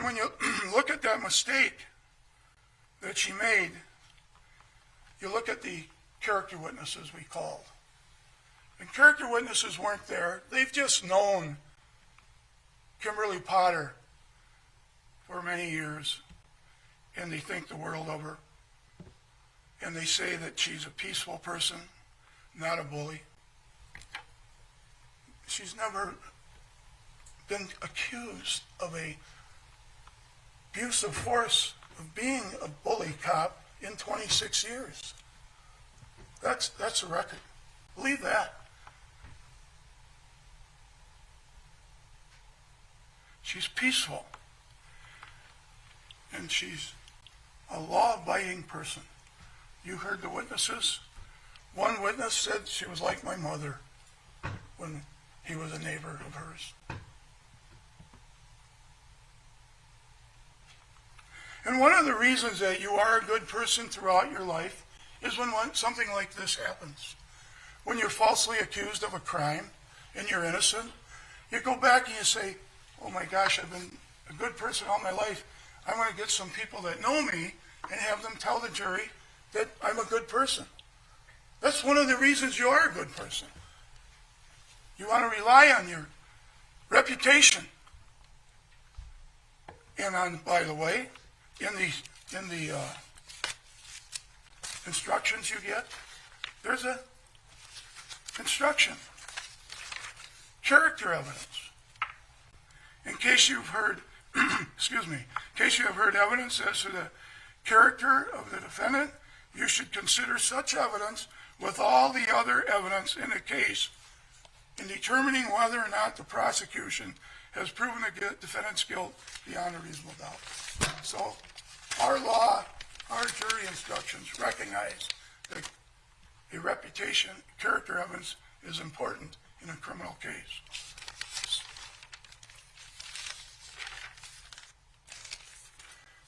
when you look at that mistake that she made, you look at the character witnesses we called. And character witnesses weren't there. They've just known Kimberly Potter for many years, and they think the world of her. And they say that she's a peaceful person, not a bully. She's never been accused of a use of force, of being a bully cop in 26 years. That's a record. Believe that. She's peaceful. And she's a law-abiding person. You heard the witnesses. One witness said she was like my mother when he was a neighbor of hers. And one of the reasons that you are a good person throughout your life is when something like this happens. When you're falsely accused of a crime and you're innocent, you go back and you say, oh my gosh, I've been a good person all my life. I want to get some people that know me and have them tell the jury that I'm a good person. That's one of the reasons you are a good person. You want to rely on your reputation. And on, by the way, in the instructions you get, there's a instruction. Character evidence. In case you've heard, excuse me, in case you have heard evidence as to the character of the defendant, you should consider such evidence with all the other evidence in the case in determining whether or not the prosecution has proven the defendant's guilt beyond a reasonable doubt. So our law, our jury instructions recognize that a reputation, character evidence is important in a criminal case.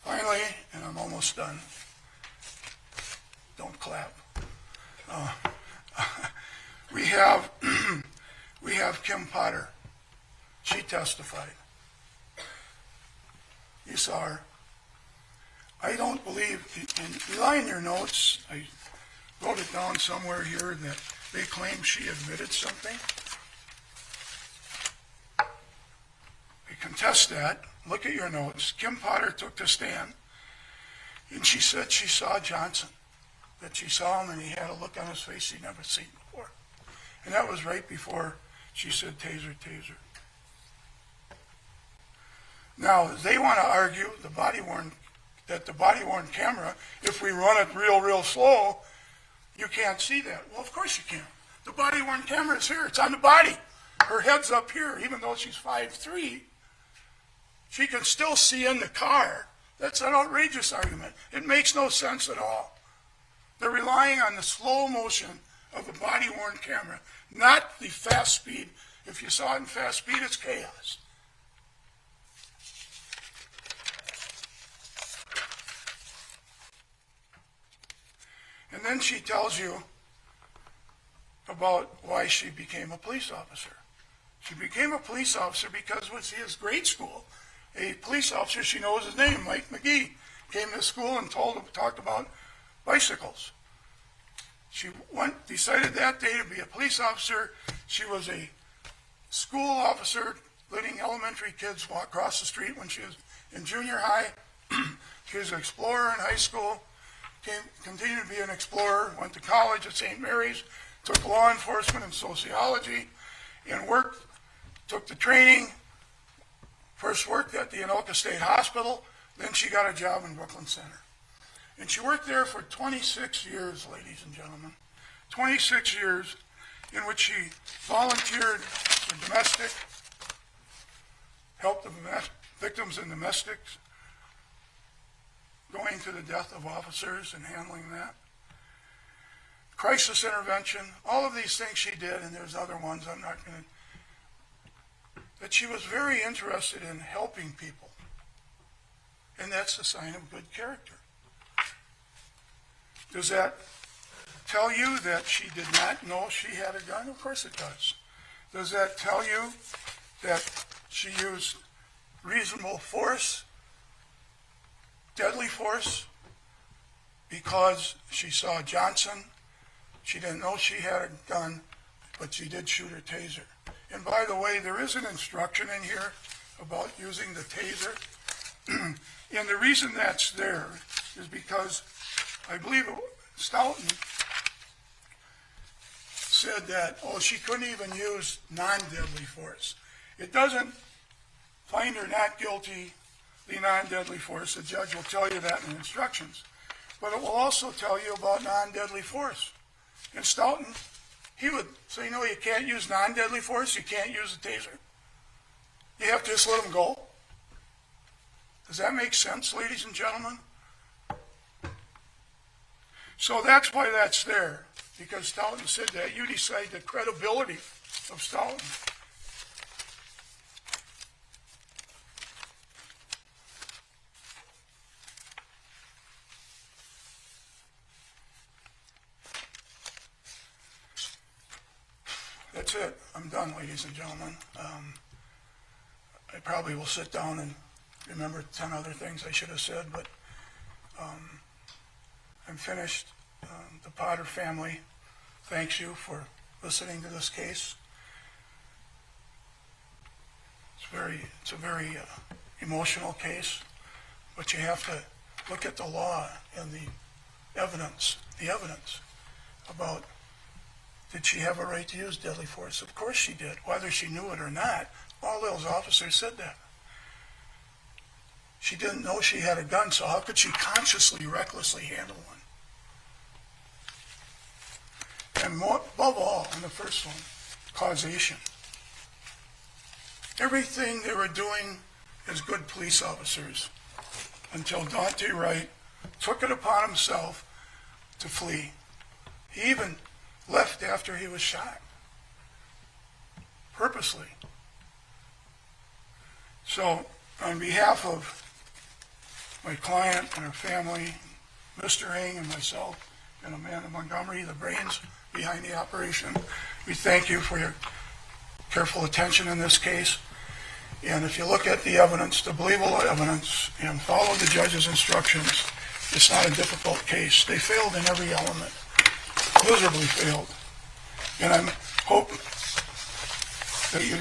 Finally, and I'm almost done, don't clap. We have Kim Potter. She testified. You saw her. I don't believe, and rely on your notes, I wrote it down somewhere here that they claim she admitted something. I contest that. Look at your notes. Kim Potter took the stand, and she said she saw Johnson, that she saw him and he had a look on his face she'd never seen before. And that was right before she said, taser, taser. Now, they want to argue that the body-worn camera, if we run it real slow, you can't see that. Well, of course you can. The body-worn camera is here. It's on the body. Her head's up here, even though she's 5'3". She can still see in the car. That's an outrageous argument. It makes no sense at all. They're relying on the slow motion of the body-worn camera, not the fast speed. If you saw it in fast speed, it's chaos. And then she tells you about why she became a police officer. She became a police officer because when she was grade school, a police officer, she knows his name, Mike McGee, came to school and talked about bicycles. She decided that day to be a police officer. She was a school officer letting elementary kids walk across the street when she was in junior high. She was an explorer in high school, continued to be an explorer, went to college at St. Mary's, took law enforcement and sociology, and took the training. First worked at the Anoka State Hospital, then she got a job in Brooklyn Center. And she worked there for 26 years, ladies and gentlemen. 26 years in which she volunteered for domestic, helped the victims in domestics, going to the death of officers and handling that. Crisis intervention, all of these things she did, and there's other ones I'm not going to, that she was very interested in helping people. And that's a sign of good character. Does that tell you that she did not know she had a gun? Of course it does. Does that tell you that she used reasonable force deadly force because she saw Johnson. She didn't know she had a gun, but she did shoot her taser. And by the way, there is an instruction in here about using the taser. And the reason that's there is because I believe Stoughton said that, oh, she couldn't even use non-deadly force. It doesn't find her not guilty, the non-deadly force. The judge will tell you that in the instructions. But it will also tell you about non-deadly force. And Stoughton, he would say, no, you can't use non-deadly force, you can't use a taser. You have to just let them go. Does that make sense, ladies and gentlemen? So that's why that's there, because Stoughton said that. You decide the credibility of Stoughton. That's it. I'm done, ladies and gentlemen. I probably will sit down and remember 10 other things I should have said, but I'm finished. The Potter family thanks you for listening to this case. It's a very emotional case, but you have to look at the law and the evidence about, did she have a right to use deadly force? Of course she did, whether she knew it or not. All those officers said that. She didn't know she had a gun, so how could she consciously, recklessly handle one? And more, above all, in the first one, causation. Everything they were doing as good police officers until Daunte Wright took it upon himself to flee. He even left after he was shot, purposely. So, on behalf of my client and her family, Mr. Ng and myself, and Amanda Montgomery, the brains behind the operation, we thank you for your careful attention in this case. And if you look at the evidence, the believable evidence, and follow the judge's instructions, it's not a difficult case. They failed in every element, miserably failed. And I hope that you